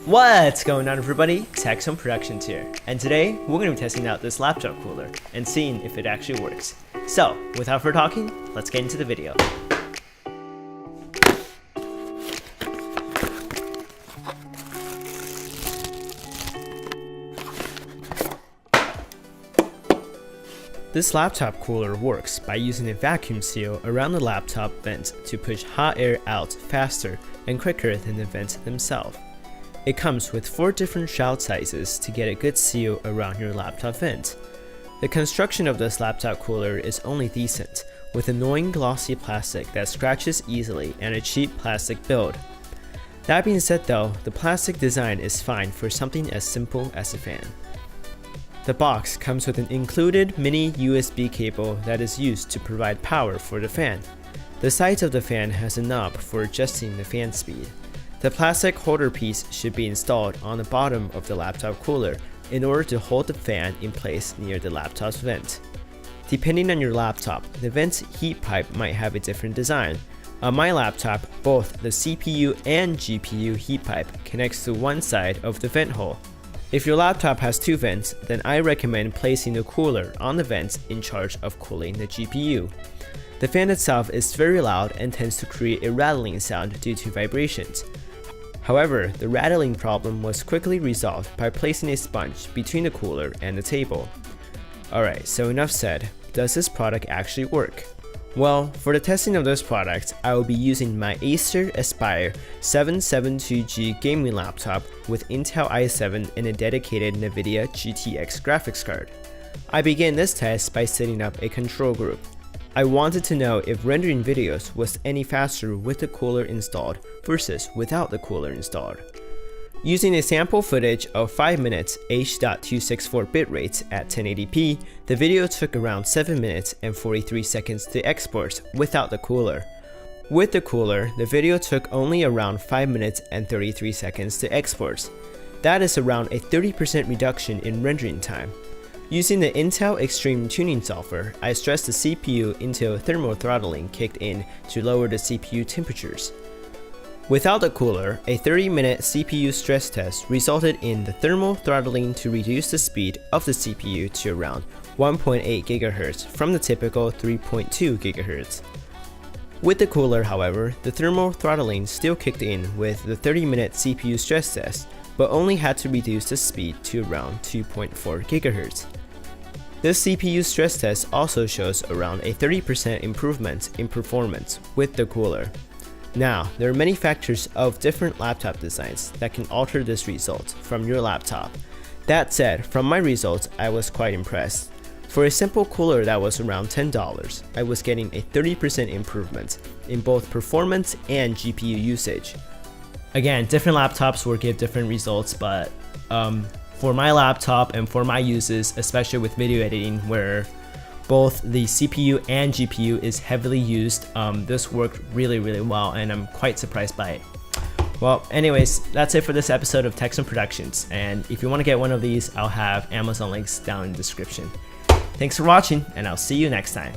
What's going on, everybody? Texon Productions here, and today we're going to be testing out this laptop cooler and seeing if it actually works. So, without further talking, let's get into the video. This laptop cooler works by using a vacuum seal around the laptop vent to push hot air out faster and quicker than the vents themselves. It comes with 4 different shroud sizes to get a good seal around your laptop vent. The construction of this laptop cooler is only decent, with annoying glossy plastic that scratches easily and a cheap plastic build. That being said though, the plastic design is fine for something as simple as a fan. The box comes with an included mini USB cable that is used to provide power for the fan. The sides of the fan has a knob for adjusting the fan speed. The plastic holder piece should be installed on the bottom of the laptop cooler in order to hold the fan in place near the laptop's vent. Depending on your laptop, the vent's heat pipe might have a different design. On my laptop, both the CPU and GPU heat pipe connects to one side of the vent hole. If your laptop has 2 vents, then I recommend placing the cooler on the vent in charge of cooling the GPU. The fan itself is very loud and tends to create a rattling sound due to vibrations. However, the rattling problem was quickly resolved by placing a sponge between the cooler and the table. Alright, so enough said. Does this product actually work? Well, for the testing of this product, I will be using my Acer Aspire 772G gaming laptop with Intel i7 and a dedicated NVIDIA GTX graphics card. I began this test by setting up a control group. I wanted to know if rendering videos was any faster with the cooler installed versus without the cooler installed. Using a sample footage of 5 minutes H.264 bitrate at 1080p, the video took around 7 minutes and 43 seconds to export without the cooler. With the cooler, the video took only around 5 minutes and 33 seconds to export. That is around a 30% reduction in rendering time. Using the Intel Extreme Tuning software, I stressed the CPU until thermal throttling kicked in to lower the CPU temperatures. Without the cooler, a 30-minute CPU stress test resulted in the thermal throttling to reduce the speed of the CPU to around 1.8 GHz from the typical 3.2 GHz. With the cooler, however, the thermal throttling still kicked in with the 30-minute CPU stress test, but only had to reduce the speed to around 2.4 GHz. This CPU stress test also shows around a 30% improvement in performance with the cooler. Now, there are many factors of different laptop designs that can alter this result from your laptop. That said, from my results, I was quite impressed. For a simple cooler that was around $10, I was getting a 30% improvement in both performance and GPU usage. Again, different laptops will give different results, but for my laptop and for my uses, especially with video editing where both the CPU and GPU is heavily used, this worked really well, and I'm quite surprised by it. Well, anyways, that's it for this episode of Texon Productions, and if you want to get one of these, I'll have Amazon links down in the description. Thanks for watching, and I'll see you next time.